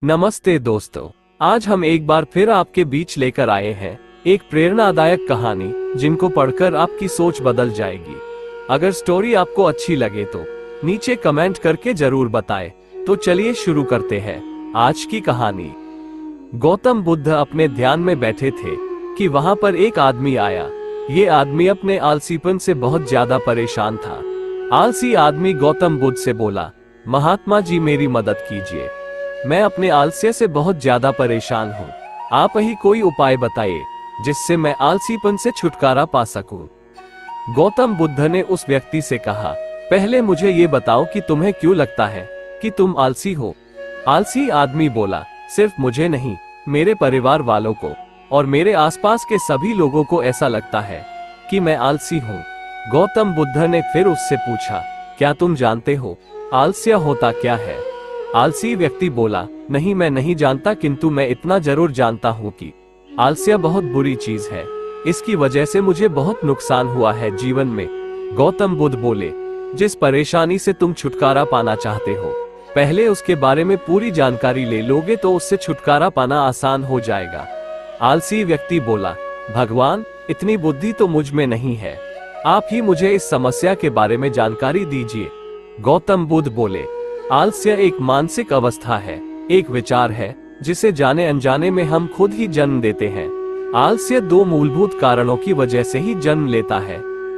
नमस्ते दोस्तों। आज हम एक बार फिर आपके बीच लेकर आए हैं एक प्रेरणादायक कहानी जिनको पढ़कर आपकी सोच बदल जाएगी। अगर स्टोरी आपको अच्छी लगे तो नीचे कमेंट करके जरूर बताएं। तो चलिए शुरू करते हैं आज की कहानी। गौतम बुद्ध अपने ध्यान में बैठे थे कि वहां पर एक आदमी आया। ये आदमी अपने आलसीपन से बहुत ज्यादा परेशान था। आलसी आदमी गौतम बुद्ध से बोला, महात्मा जी मेरी मदद कीजिए, मैं अपने आलस्य से बहुत ज्यादा परेशान हूँ। आप ही कोई उपाय बताइए जिससे मैं आलसीपन से छुटकारा पा सकूं। गौतम बुद्ध ने उस व्यक्ति से कहा, पहले मुझे ये बताओ कि तुम्हें क्यों लगता है कि तुम आलसी हो। आलसी आदमी बोला, सिर्फ मुझे नहीं, मेरे परिवार वालों को और मेरे आसपास के सभी लोगों को ऐसा लगता है कि मैं आलसी हूँ। गौतम बुद्ध ने फिर उससे पूछा, क्या तुम जानते हो आलस्य होता क्या है? आलसी व्यक्ति बोला, नहीं मैं नहीं जानता, किंतु मैं इतना जरूर जानता हूँ कि आलस्य बहुत बुरी चीज है। इसकी वजह से मुझे बहुत नुकसान हुआ है जीवन में। गौतम बुद्ध बोले, जिस परेशानी से तुम छुटकारा पाना चाहते हो, पहले उसके बारे में पूरी जानकारी ले लोगे तो उससे छुटकारा पाना आसान हो जाएगा। आलसी व्यक्ति बोला, भगवान इतनी बुद्धि तो मुझ में नहीं है, आप ही मुझे इस समस्या के बारे में जानकारी दीजिए। गौतम बुद्ध बोले, आलस्य एक मानसिक अवस्था है, एक विचार है जिसे जाने अनजाने में हम खुद ही जन्म देते हैं। आलस्य दो मूलभूत कारणों की वजह से ही जन्म लेता है,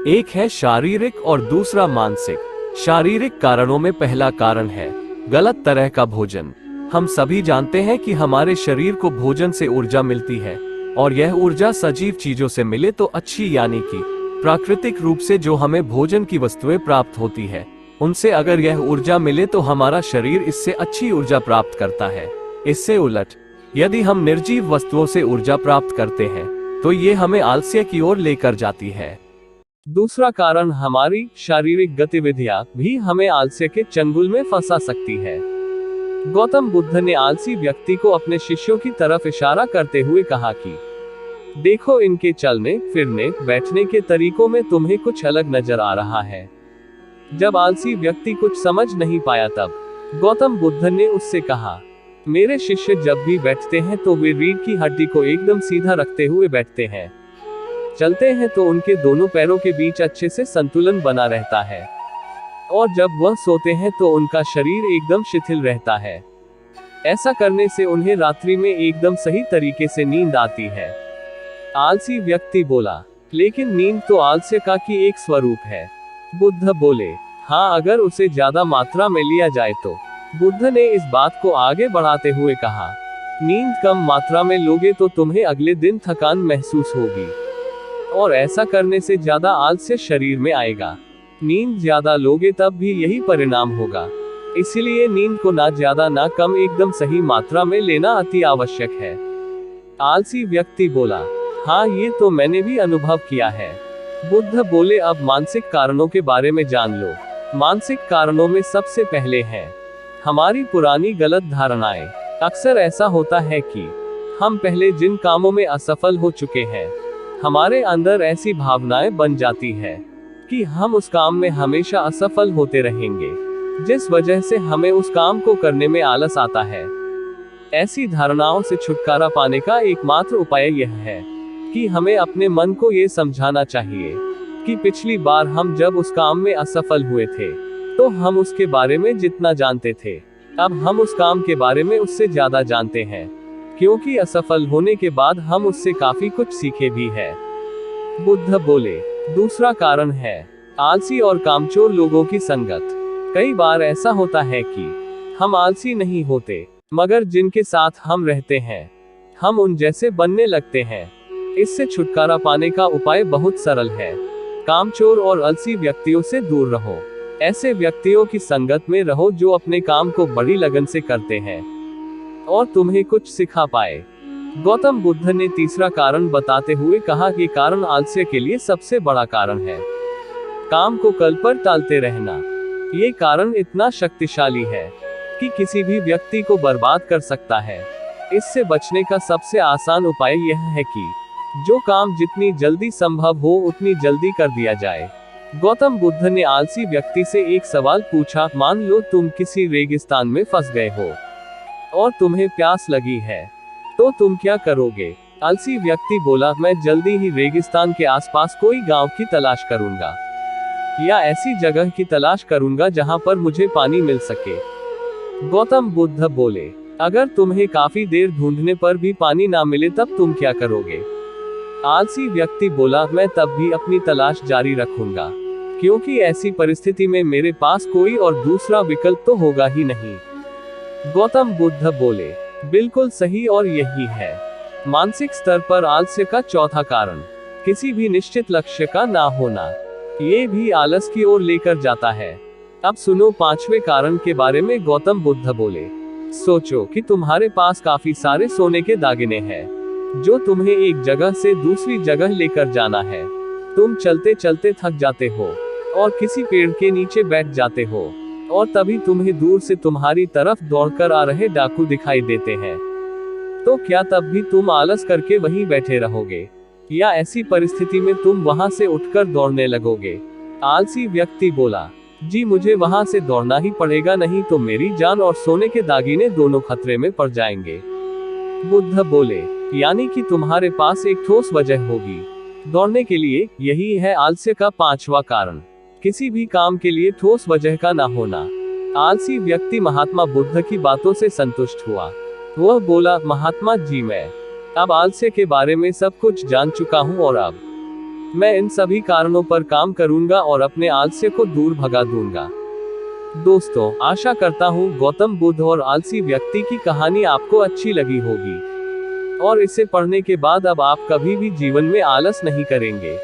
एक है शारीरिक और दूसरा मानसिक। शारीरिक कारणों में पहला कारण है गलत तरह का भोजन। हम सभी जानते हैं कि हमारे शरीर को भोजन से ऊर्जा मिलती है और यह ऊर्जा सजीव चीजों से मिले तो अच्छी, यानी कि प्राकृतिक रूप से जो हमें भोजन की वस्तुएं प्राप्त होती है उनसे अगर यह ऊर्जा मिले तो हमारा शरीर इससे अच्छी ऊर्जा प्राप्त करता है। इससे उलट यदि हम निर्जीव वस्तुओं से ऊर्जा प्राप्त करते हैं तो ये हमें आलस्य की ओर लेकर जाती है। दूसरा कारण हमारी शारीरिक गतिविधियां भी हमें आलस्य के चंगुल में फंसा सकती है। गौतम बुद्ध ने आलसी व्यक्ति को अपने शिष्यों की तरफ इशारा करते हुए कहा कि देखो, इनके चलने फिरने बैठने के तरीकों में तुम्हें कुछ अलग नजर आ रहा है। जब आलसी व्यक्ति कुछ समझ नहीं पाया तब गौतम बुद्ध ने उससे कहा, मेरे शिष्य जब भी बैठते हैं तो वे रीढ़ की हड्डी को एकदम सीधा रखते हुए बैठते हैं। चलते हैं तो उनके दोनों पैरों के बीच अच्छे से संतुलन बना रहता है, और जब वह सोते हैं तो उनका शरीर एकदम शिथिल रहता है। ऐसा करने से उन्हें रात्रि में एकदम सही तरीके से नींद आती है। आलसी व्यक्ति बोला, लेकिन नींद तो आलस्य का की एक स्वरूप है। बुद्ध बोले, हाँ, अगर उसे ज्यादा मात्रा में लिया जाए तो। बुद्ध ने इस बात को आगे बढ़ाते हुए कहा, नींद कम मात्रा में लोगे तो तुम्हें अगले दिन थकान महसूस होगी और ऐसा करने से ज्यादा आलस्य शरीर में आएगा। नींद ज्यादा लोगे तब भी यही परिणाम होगा। इसलिए नींद को ना ज्यादा ना कम, एकदम सही मात्रा में लेना अति आवश्यक है। आलसी व्यक्ति बोला, हाँ, ये तो मैंने भी अनुभव किया है। बुद्ध बोले, अब मानसिक कारणों के बारे में जान लो। मानसिक कारणों में सबसे पहले है हमारी पुरानी गलत धारणाएं। अक्सर ऐसा होता है कि हम पहले जिन कामों में असफल हो चुके हैं, हमारे अंदर ऐसी भावनाएं बन जाती है कि हम उस काम में हमेशा असफल होते रहेंगे, जिस वजह से हमें उस काम को करने में आलस आता है। ऐसी धारणाओं से छुटकारा पाने का एकमात्र उपाय यह है कि हमें अपने मन को ये समझाना चाहिए कि पिछली बार हम जब उस काम में असफल हुए थे तो हम उसके बारे में जितना जानते थे, अब हम उस काम के बारे में उससे ज्यादा जानते हैं, क्योंकि असफल होने के बाद हम उससे काफी कुछ सीखे भी हैं। बुद्ध बोले, दूसरा कारण है आलसी और कामचोर लोगों की संगत। कई बार ऐसा होता है कि हम आलसी नहीं होते, मगर जिनके साथ हम रहते हैं हम उन जैसे बनने लगते हैं। इससे छुटकारा पाने का उपाय बहुत सरल है। कामचोर और आलसी व्यक्तियों से दूर रहो। ऐसे व्यक्तियों की संगत में रहो जो अपने काम को बड़ी लगन से करते हैं और तुम्हें कुछ सिखा पाए। गौतम बुद्ध ने तीसरा कारण बताते हुए कहा कि कारण आलस्य के लिए सबसे बड़ा कारण है काम को कल पर टालते रहना। ये कारण इतना शक्तिशाली है कि किसी भी व्यक्ति को बर्बाद कर सकता है। इससे बचने का सबसे आसान उपाय यह है कि जो काम जितनी जल्दी संभव हो उतनी जल्दी कर दिया जाए। गौतम बुद्ध ने आलसी व्यक्ति से एक सवाल पूछा, मान लो तुम किसी रेगिस्तान में फंस गए हो और तुम्हें प्यास लगी है, तो तुम क्या करोगे? आलसी व्यक्ति बोला, मैं जल्दी ही रेगिस्तान के आसपास कोई गांव की तलाश करूंगा, या ऐसी जगह की तलाश करूंगा जहां पर मुझे पानी मिल सके। गौतम बुद्ध बोले, अगर तुम्हें काफी देर ढूंढने पर भी पानी ना मिले तब तुम क्या करोगे? आलसी व्यक्ति बोला, मैं तब भी अपनी तलाश जारी रखूंगा, क्योंकि ऐसी परिस्थिति में मेरे पास कोई और दूसरा विकल्प तो होगा ही नहीं। गौतम बुद्ध बोले, बिल्कुल सही, और यही है मानसिक स्तर पर आलस्य का चौथा कारण, किसी भी निश्चित लक्ष्य का ना होना। ये भी आलस की ओर लेकर जाता है। अब सुनो पांचवें कारण के बारे में। गौतम बुद्ध बोले, सोचो कि तुम्हारे पास काफी सारे सोने के दागिने हैं, जो तुम्हें एक जगह से दूसरी जगह लेकर जाना है। तुम चलते चलते थक जाते हो और किसी पेड़ के नीचे बैठ जाते हो, और तभी तुम्हें दूर से तुम्हारी तरफ दौड़कर आ रहे डाकू दिखाई देते हैं। तो क्या तब भी तुम आलस करके वहीं बैठे रहोगे, या ऐसी परिस्थिति में तुम वहां से उठकर दौड़ने लगोगे? आलसी व्यक्ति बोला, जी मुझे वहां से दौड़ना ही पड़ेगा, नहीं तो मेरी जान और सोने के दागिने दोनों खतरे में पड़ जाएंगे। बुद्ध बोले, यानी कि तुम्हारे पास एक ठोस वजह होगी दौड़ने के लिए। यही है आलस्य का पांचवा कारण, किसी भी काम के लिए ठोस वजह का ना होना। आलसी व्यक्ति महात्मा बुद्ध की बातों से संतुष्ट हुआ। वह बोला, महात्मा जी, मैं अब आलस्य के बारे में सब कुछ जान चुका हूँ, और अब मैं इन सभी कारणों पर काम करूंगा और अपने आलस्य को दूर भगा दूंगा। दोस्तों, आशा करता हूँ गौतम बुद्ध और आलसी व्यक्ति की कहानी आपको अच्छी लगी होगी, और इसे पढ़ने के बाद अब आप कभी भी जीवन में आलस नहीं करेंगे।